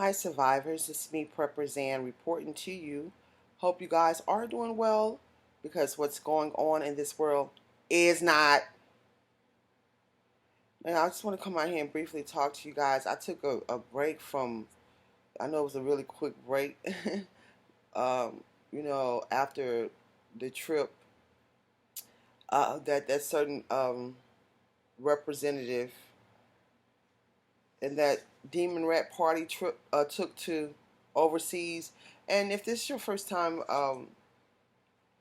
Hi survivors, it's me Prepper Zan reporting to you. Hope you guys are doing well because what's going on in this world is not. And I just want to come out here and briefly talk to you guys. I took a break from, I know it was a really quick break, after the trip that certain representative and that Demon Rat Party trip took to overseas. And if this is your first time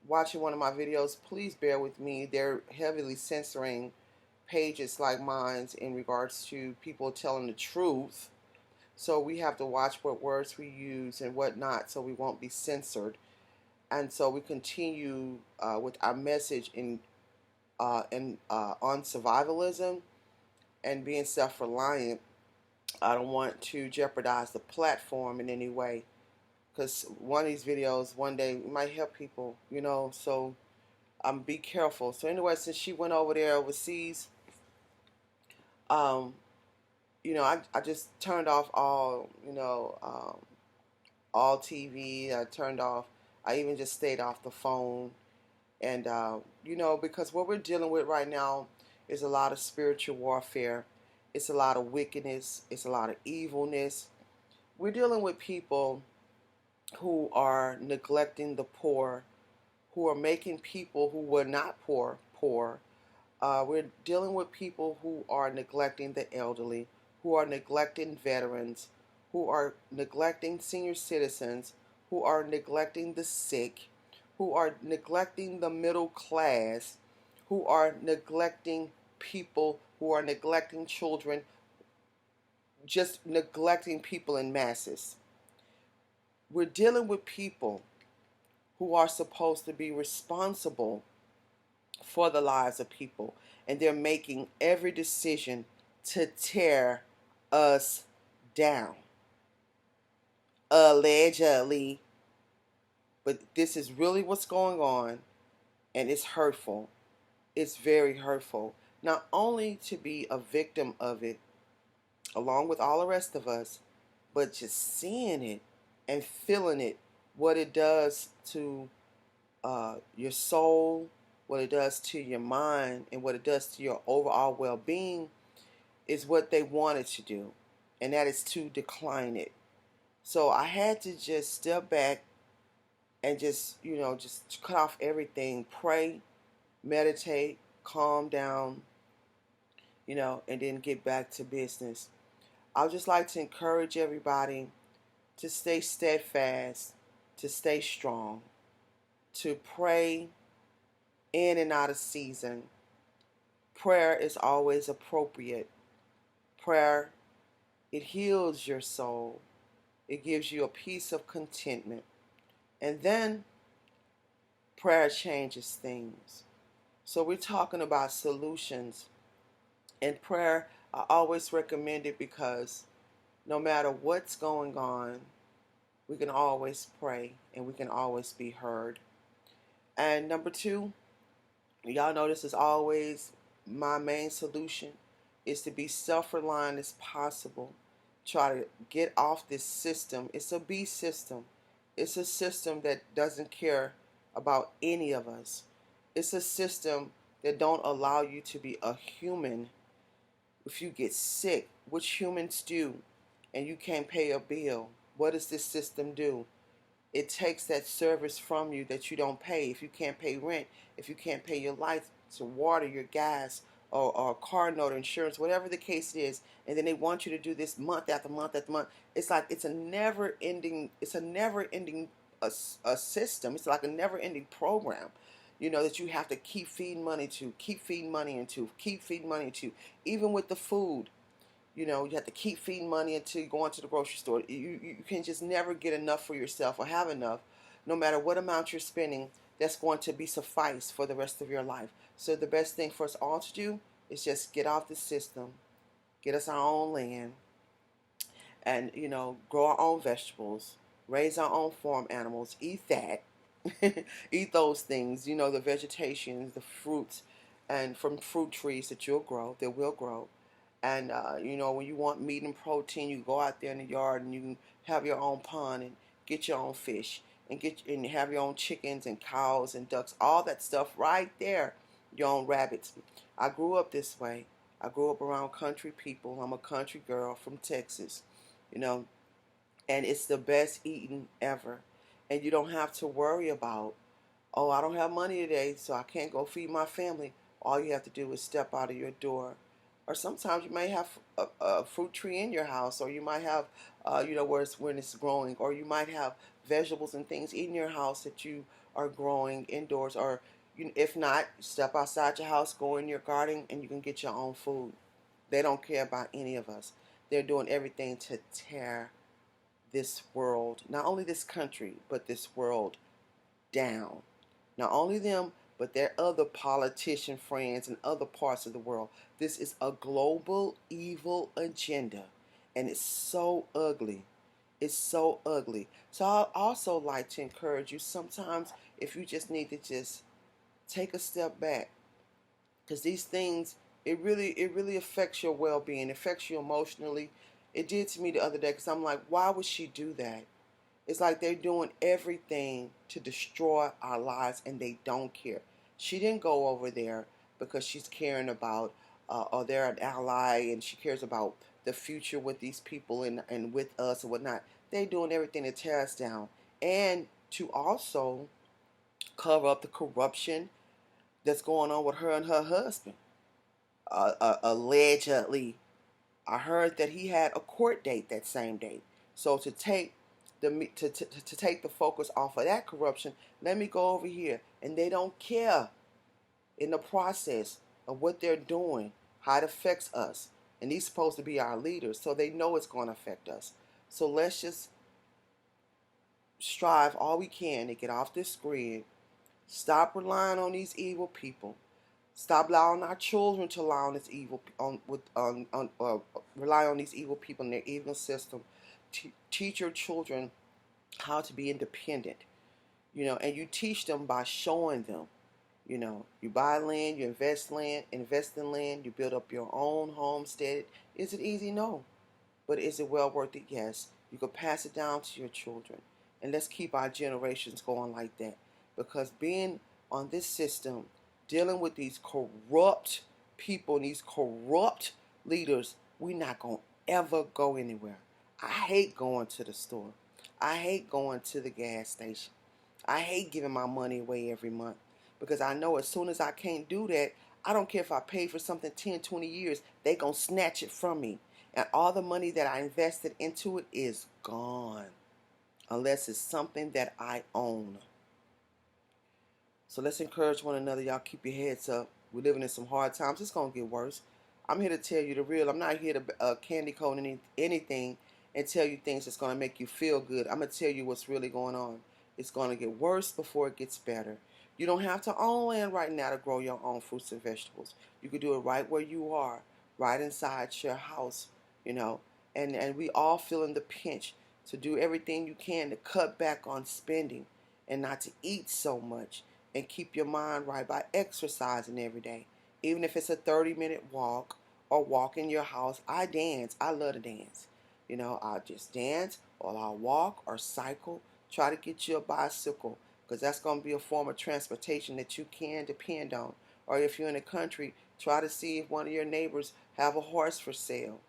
watching one of my videos, please bear with me. They're heavily censoring pages like mine in regards to people telling the truth. So we have to watch what words we use and what not so we won't be censored. And so we continue with our message on survivalism and being self-reliant. I don't want to jeopardize the platform in any way because one of these videos one day might help people, so be careful. So anyway, since she went over there overseas, um, I just turned off all TV. I turned off, I even just stayed off the phone. And, because what we're dealing with right now is a lot of spiritual warfare. It's a lot of wickedness. It's a lot of evilness. We're dealing with people who are neglecting the poor, who are making people who were not poor poor. We're dealing with people who are neglecting the elderly, who are neglecting veterans, who are neglecting senior citizens, who are neglecting the sick, who are neglecting the middle class, who are neglecting people, who are neglecting children, just neglecting people in masses. We're dealing with people who are supposed to be responsible for the lives of people, and they're making every decision to tear us down. Allegedly. But this is really what's going on, and it's hurtful. It's very hurtful. Not only to be a victim of it, along with all the rest of us, but just seeing it and feeling it, what it does to your soul, what it does to your mind, and what it does to your overall well-being is what they wanted to do, and that is to decline it. So I had to just step back and just cut off everything, pray, meditate, calm down, and then get back to business. I would just like to encourage everybody to stay steadfast, to stay strong, to pray in and out of season. Prayer is always appropriate. Prayer, it heals your soul. It gives you a peace of contentment. And then prayer changes things. So we're talking about solutions. And prayer, I always recommend it because no matter what's going on, we can always pray and we can always be heard. And number two, y'all know this is always my main solution, is to be self-reliant as possible. Try to get off this system. It's a beast system. It's a system that doesn't care about any of us. It's a system that don't allow you to be a human. If you get sick, which humans do, and you can't pay a bill, what does this system do? It takes that service from you that you don't pay. If you can't pay rent, if you can't pay your lights, water, your gas, or car note, or insurance, whatever the case is, and then they want you to do this month after month after month. It's like it's a never-ending a system. It's like a never-ending program, that you have to keep feeding money to, keep feeding money into, keep feeding money into, even with the food. You have to keep feeding money until you go into the grocery store. You can just never get enough for yourself or have enough. No matter what amount you're spending, that's going to be suffice for the rest of your life. So the best thing for us all to do is just get off the system, get us our own land, and, grow our own vegetables, raise our own farm animals, eat that, eat those things, the vegetations, the fruits, and from fruit trees that will grow, And when you want meat and protein, you go out there in the yard and you can have your own pond and get your own fish and have your own chickens and cows and ducks, all that stuff right there. Your own rabbits. I grew up this way. I grew up around country people. I'm a country girl from Texas, you know, and it's the best eating ever. And you don't have to worry about, oh, I don't have money today, so I can't go feed my family. All you have to do is step out of your door. Or sometimes you may have a fruit tree in your house, or you might have, where when it's growing, or you might have vegetables and things in your house that you are growing indoors. Or if not, step outside your house, go in your garden, and you can get your own food. They don't care about any of us. They're doing everything to tear this world, not only this country, but this world down. Not only them, but their other politician friends in other parts of the world. This is a global evil agenda, and it's so ugly. It's so ugly. So I also like to encourage you sometimes if you just need to just take a step back, because these things, it really affects your well-being, it affects you emotionally. It did to me the other day because I'm like, why would she do that? It's like they're doing everything to destroy our lives and they don't care. She didn't go over there because she's caring about, or they're an ally and she cares about the future with these people and with us and whatnot. They're doing everything to tear us down and to also cover up the corruption that's going on with her and her husband. Allegedly, I heard that he had a court date that same day. So to take the focus off of that corruption, let me go over here. And they don't care in the process of what they're doing, how it affects us. And these supposed to be our leaders, so they know it's going to affect us. So let's just strive all we can to get off this grid. Stop relying on these evil people. Stop allowing our children to rely on this evil rely on these evil people and their evil system. Teach your children how to be independent, and you teach them by showing them. You buy land, you invest in land, you build up your own homestead. Is it easy? No. But is it well worth it? Yes. You can pass it down to your children. And let's keep our generations going like that. Because being on this system, dealing with these corrupt people and these corrupt leaders, we're not going to ever go anywhere. I hate going to the store. I hate going to the gas station. I hate giving my money away every month. Because I know as soon as I can't do that, I don't care if I pay for something 10, 20 years, they going to snatch it from me. And all the money that I invested into it is gone. Unless it's something that I own. So let's encourage one another. Y'all keep your heads up. We're living in some hard times. It's going to get worse. I'm here to tell you the real. I'm not here to candy coat anything and tell you things that's going to make you feel good. I'm going to tell you what's really going on. It's going to get worse before it gets better. You don't have to own land right now to grow your own fruits and vegetables. You can do it right where you are, right inside your house, And we all feel in the pinch to do everything you can to cut back on spending and not to eat so much and keep your mind right by exercising every day. Even if it's a 30-minute walk or walk in your house. I dance. I love to dance. I'll just dance or I'll walk or cycle. Try to get you a bicycle because that's going to be a form of transportation that you can depend on. Or if you're in the country, try to see if one of your neighbors have a horse for sale.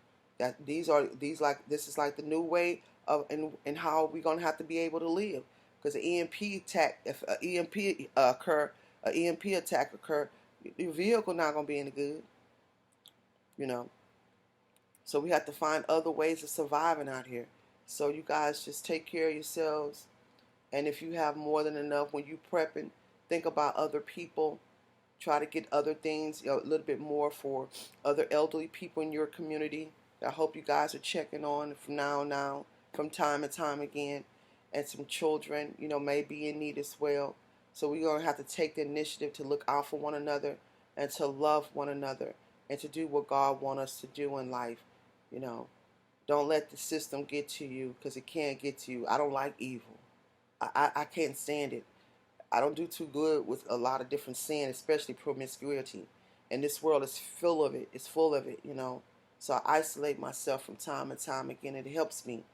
This is like the new way of and how we're going to have to be able to live. Because if an EMP attack occur, your vehicle not gonna be any good, So we have to find other ways of surviving out here. So you guys just take care of yourselves, and if you have more than enough when you prepping, think about other people. Try to get other things, a little bit more for other elderly people in your community. I hope you guys are checking on from time and time again. And some children, may be in need as well. So we're going to have to take the initiative to look out for one another and to love one another and to do what God wants us to do in life. Don't let the system get to you because it can't get to you. I don't like evil. I can't stand it. I don't do too good with a lot of different sin, especially promiscuity. And this world is full of it. It's full of it. So I isolate myself from time and time again. It helps me,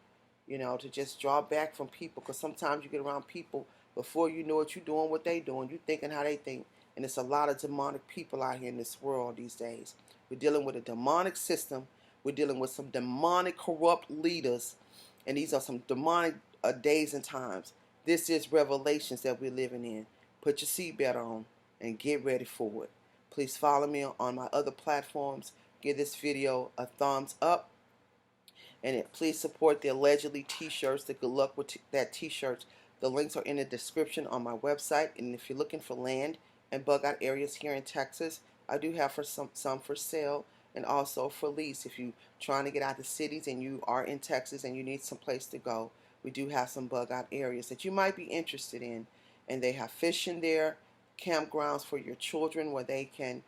to just draw back from people, because sometimes you get around people, before you know it, you're doing what they doing. You're thinking how they think. And it's a lot of demonic people out here in this world these days. We're dealing with a demonic system. We're dealing with some demonic corrupt leaders. And these are some demonic days and times. This is Revelations that we're living in. Put your seatbelt on and get ready for it. Please follow me on my other platforms. Give this video a thumbs up. And please support the allegedly t-shirts. The good luck with that t-shirts. The links are in the description on my website. And if you're looking for land and bug out areas here in Texas, I do have some for sale and also for lease. If you're trying to get out of the cities and you are in Texas and you need some place to go, we do have some bug out areas that you might be interested in. And they have fishing there, campgrounds for your children where they can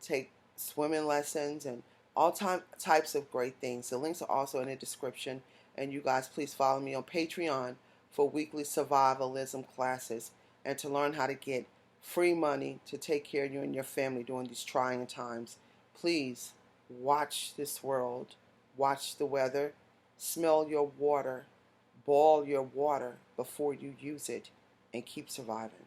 take swimming lessons, and all types of great things. The links are also in the description. And you guys, please follow me on Patreon for weekly survivalism classes and to learn how to get free money to take care of you and your family during these trying times. Please watch this world, watch the weather, smell your water, boil your water before you use it, and keep surviving.